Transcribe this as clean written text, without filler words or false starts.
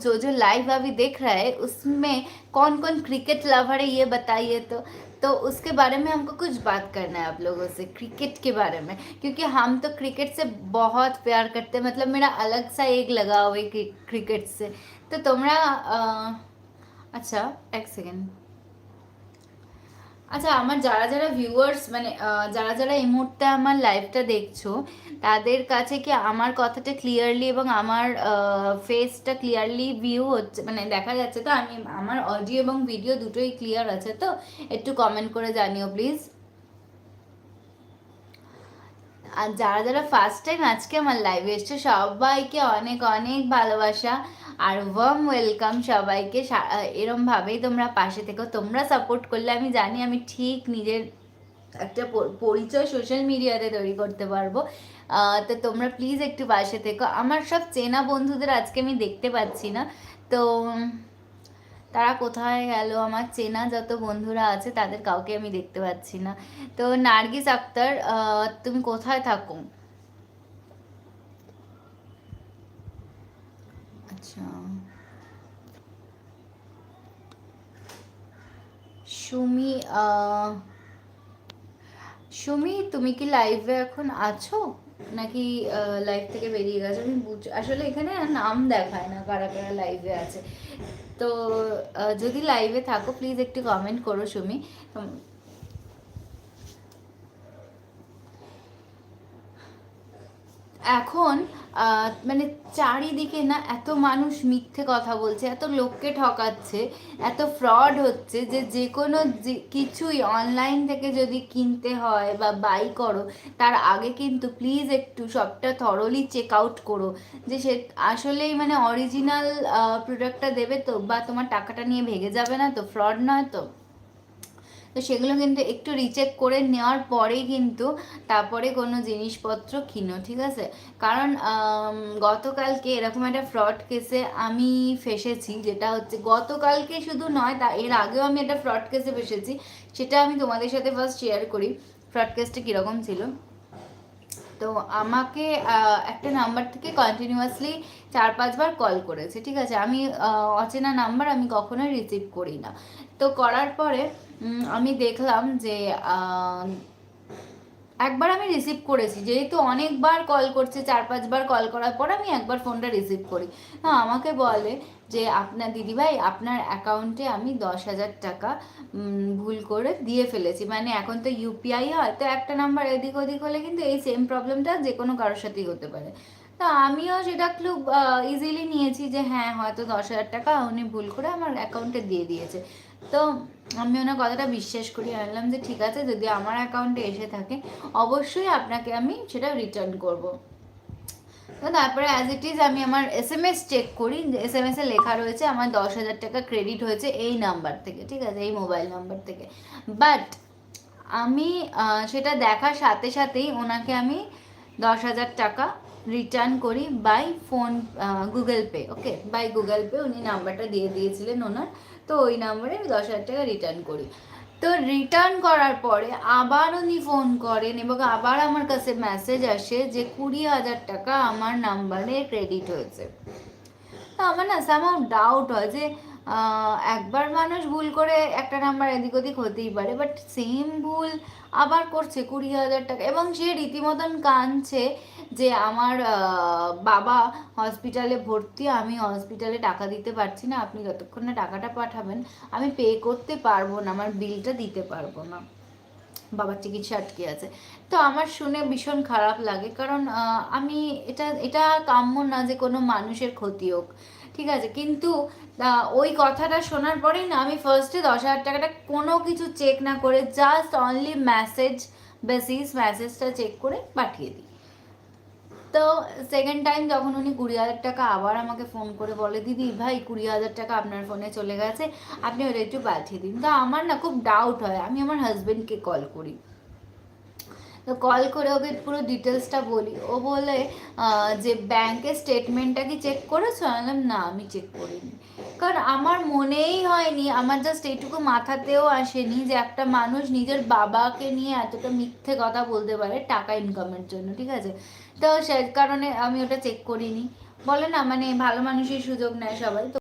जो जो लाइव अभी देख रहा है उसमें कौन कौन क्रिकेट लवर है ये बताइए। तो उसके बारे में हमको कुछ बात करना है आप लोगों से, क्रिकेट के बारे में, क्योंकि हम तो क्रिकेट से बहुत प्यार करते हैं। मतलब मेरा अलग सा एक लगाव है क्रिकेट से। तो তোমরা আচ্ছা এক সেকেন্ড। আচ্ছা, আমার যারা যারা ভিউয়ার্স মানে যারা যারা এই মুহূর্তে আমার লাইভটা দেখছো, তাদের কাছে কি আমার কথাটা ক্লিয়ারলি এবং আমার ফেসটা ক্লিয়ারলি ভিউ হচ্ছে, মানে দেখা যাচ্ছে তো? আমি আমার অডিও এবং ভিডিও দুটোই ক্লিয়ার আছে তো? একটু কমেন্ট করে জানিও প্লিজ। আর যারা যারা ফার্স্ট টাইম আজকে আমার লাইভে এসছে, সবাইকে অনেক অনেক ভালোবাসা আর ওয়ার্ম ওয়েলকাম সবাইকে। এরমভাবেই তোমরা পাশে থেকো, তোমরা সাপোর্ট করলে আমি জানি আমি ঠিক নিজের একটা পরিচয় সোশ্যাল মিডিয়াতে তৈরি করতে পারবো। তো তোমরা প্লিজ একটু পাশে থেকো। আমার সব চেনা বন্ধুদের আজকে আমি দেখতে পাচ্ছি না, তো তারা কোথায় গেল? আমার চেনা যত বন্ধুরা আছে তাদের কাউকে আমি দেখতে পাচ্ছি না। তো নার্গিস আক্তার, তুমি কোথায় থাকো? আচ্ছা, সুমি, সুমি তুমি কি লাইভে এখন আছো নাকি লাইভ থেকে বেরিয়ে গেছো? আমি আসলে এখানে নাম দেখায় না কারা কারা লাইভে আছে। তো যদি লাইভে থাকো প্লিজ একটু কমেন্ট করো সুমি। এখন মানে চারিদিকে না এত মানুষ মিথ্যে কথা বলছে, এত লোককে ঠকাচ্ছে, এত ফ্রড হচ্ছে যে যে কোনো কিছুই অনলাইন থেকে যদি কিনতে হয় বা বাই করো, তার আগে কিন্তু প্লিজ একটু সবটা থরলি চেক আউট করো যে সে আসলেই মানে অরিজিনাল প্রোডাক্টটা দেবে তো, বা তোমার টাকাটা নিয়ে ভেগে যাবে না তো, ফ্রড নয় তো। তো সেগুলো কিন্তু একটু রিচেক করে নেওয়ার পরেই কিন্তু তারপরে কোনো জিনিসপত্র কিনো, ঠিক আছে? কারণ গতকালকে এরকম একটা ফ্রড কেসে আমি ফেসেছি, যেটা হচ্ছে গতকালকে শুধু নয়, তা এর আগেও আমি একটা ফ্রড কেসে ফেসেছি। সেটা আমি তোমাদের সাথে ফার্স্ট শেয়ার করি ফ্রড কেসটা কীরকম ছিল। তো আমাকে একটা নাম্বার থেকে কন্টিনিউয়াসলি 4-5 বার কল করেছে, ঠিক আছে? আমি অচেনা নাম্বার আমি কখনোই রিসিভ করি না। তো করার পরে আমি দেখলাম যে একবার আমি রিসিভ করেছি, যেহেতু অনেকবার কল করছে, 4-5 বার কল করার পর আমি একবার ফোনটা রিসিভ করি। না, আমাকে বলে যে আপনার দিদিভাই আপনার অ্যাকাউন্টে আমি 10,000 টাকা ভুল করে দিয়ে ফেলেছি। মানে এখন তো ইউপিআই হয়, তো একটা নাম্বার এদিক ওদিক হলে কিন্তু এই সেম প্রবলেমটা যে কোনো কারোর সাথেই হতে পারে। তো আমিও সেটা খুব ইজিলি নিয়েছি যে হ্যাঁ, হয়তো 10,000 টাকা উনি ভুল করে আমার অ্যাকাউন্টে দিয়ে দিয়েছে। তো আমি ওনার কথাটা বিশ্বাস করি, আনলাম যে ঠিক আছে, যদি আমার অ্যাকাউন্টে এসে থাকে অবশ্যই আপনাকে আমি সেটা রিটার্ন করব। তো তারপরে অ্যাজ ইট ইজ আমি আমার SMS চেক করি, SMS-এ লেখা রয়েছে আমার 10,000 টাকা ক্রেডিট হয়েছে এই নাম্বার থেকে, ঠিক আছে, এই মোবাইল নাম্বার থেকে। বাট আমি সেটা দেখার সাথে সাথেই ওনাকে আমি 10,000 টাকা রিটার্ন করি by phone, Google Pay. Okay, by Google Pay উনি নাম্বারটা দিয়ে দিয়েছিলেন ওনার, তো ওই নাম্বারে আমি 10,000 টাকা রিটার্ন করি। তো রিটার্ন করার পরে আবার উনি ফোন করেন এবং আবার আমার কাছে মেসেজ আসে যে 20,000 টাকা আমার নাম্বারে ক্রেডিট হয়েছে। তো আমার না সামহাউ ডাউট হয় যে একবার মানুষ ভুল করে একটা নাম্বার এদিক ওদিক হতেই পারে, বাট সেম ভুল আবার করছে 20,000 টাকা, এবং সে রীতিমতন কাঁদছে যে আমার বাবা হসপিটালে ভর্তি, আমি হসপিটালে টাকা দিতে পারছি না, আপনি যতক্ষণ না টাকাটা পাঠাবেন আমি পে করতে পারবো না, আমার বিলটা দিতে পারবো না, বাবার চিকিৎসা আটকে আছে। তো আমার শুনে ভীষণ খারাপ লাগে, কারণ আমি এটা এটা কাম্য না যে কোনো মানুষের ক্ষতি হোক, ঠিক আছে? কিন্তু ওই কথাটা শোনার পরেই না আমি ফার্স্টে 10,000 টাকাটা কোনো কিছু চেক না করে জাস্ট অনলি মেসেজ বেসিস মেসেজটা চেক করে পাঠিয়ে দিই। তো সেকেন্ড টাইম যখন উনি 20,000 টাকা আবার আমাকে ফোন করে বলে দিদি ভাই 20,000 টাকা আপনার ফোনে চলে গেছে, আপনি ওটা একটু পাঠিয়ে দিন। তো আমার না খুব ডাউট হয়, আমি আমার হাজবেন্ডকে কল করি। তো কল করে ওকে পুরো ডিটেলসটা বলি, ও বলে যে ব্যাংকের স্টেটমেন্টটা কি চেক করেছো? আমি বললাম না, আমি চেক করিনি। কারণ আমার মনেই হয়নি, আমার জাস্ট এইটুকু মাথাতেও আসেনি যে একটা মানুষ নিজের বাবাকে নিয়ে এতটা মিথ্যে কথা বলতে পারে টাকা ইনকামের জন্য, ঠিক আছে? তো সে কারণে আমি ওটা চেক করিনি। বলে না মানে ভালো মানুষের সুযোগ নেয় সবাই। তো